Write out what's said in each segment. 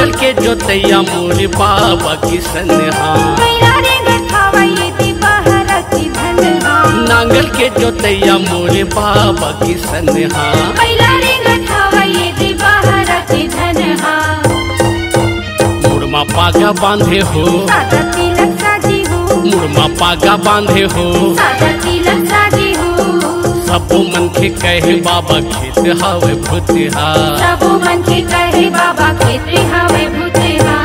नांगल के जोतैया मोरे बाबा की सनहा, नांगल के जोतैया मोरे बाबा की सनहा, मुड़मा पागा बांधे हो, मुड़मा पागा बांधे हो, सबो मन के कहे बाबा खेत हावे भूतिहा, सबो मन के कहे बाबा खेत हावे भूतिहा।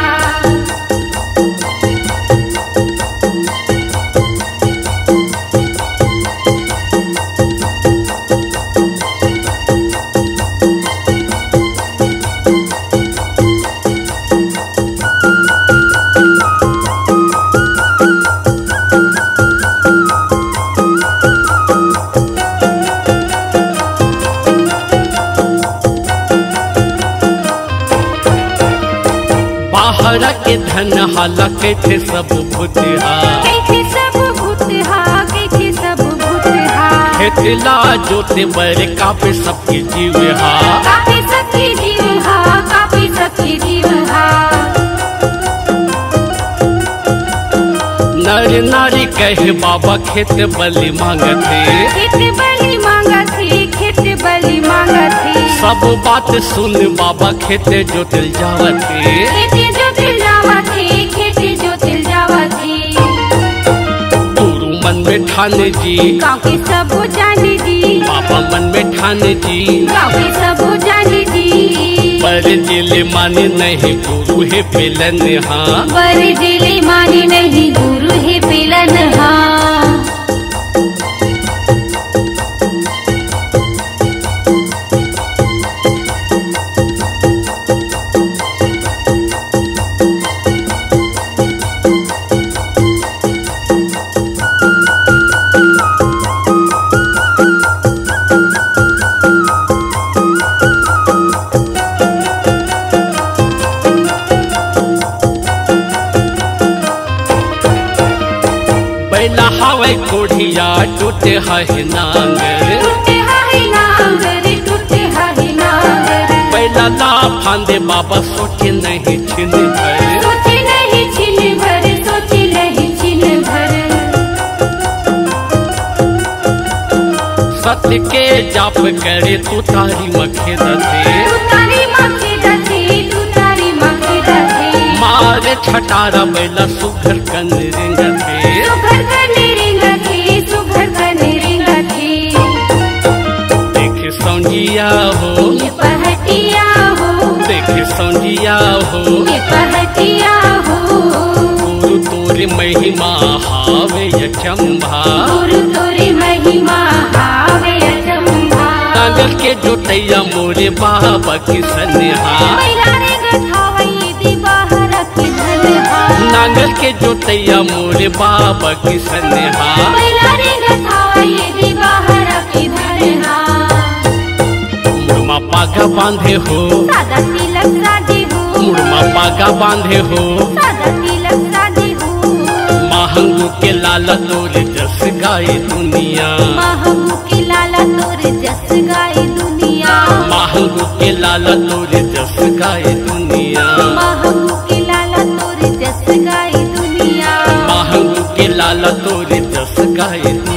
बाहर के धन हाला कैथे सब भूतिहा, कैथे सब भूतिहा, कैथे सब भूतिहा। खेतला जोते बर कापे सबके जीवहा, कापे सबके जीवहा, कापे सबके जीवहा। नर नारी कहे बाबा खेत बलि मांगथे, खेत बलि मांगथे, खेत बलि मांगथे। सब बात सुन बाबा खेते जोतल जावथे, खेते जोतल जावथे, खेते जोतल जावथे। गुरु मन में ठाने जी, गाँव के सब जाने जी, बाबा मन में ठाने जी, गाँव के सब जाने जी। पर जिले माने नहीं गुरु है पेलन हाँ, पर जिले माने नहीं गुरु है पेलन हाँ। बैला हवाई कोढ़िया टूटे है नांगर, टूटे है नांगर, टूटे है नांगर। बैला ला फांदे बाबा सोचे नहीं छिन भर, सोचे नहीं छिन भर, सोचे नहीं छिन भर। सत्य के जाप करे तू तारी मखे दथे, तू तारी मखे दथे, तू तारी मखे दथे। मारे छटारा बैला सुघर कन रिंगथे, सुघर कन रिंगथे, सुघर कन रिंगथे। देखे सौंजिया हो, ये पहटिया हो, देखे सौंजिया हो, ये पहटिया हो। गुरु तोरे महिमा हावे यचंभा, गुरु तोरी महिमा हावे अचंभा। नांगल के जोतैया मोरे बाबा की सनेहा, नांगल के जोतैया मोरे बाबा की सनेहा। मुड़मा पागा बांधे हो, मुड़मा पागा बांधे हो, महंगू के लाला तोरे जस गाए दुनिया, महंगू के लाला तोरे जस गाए दुनिया, महंगू के लाला तोरे जस गाए दुनिया, महंगू के लाला तोरे जस गाए दुनिया, महंगू के लाला तोरे जस गाए दुनिया।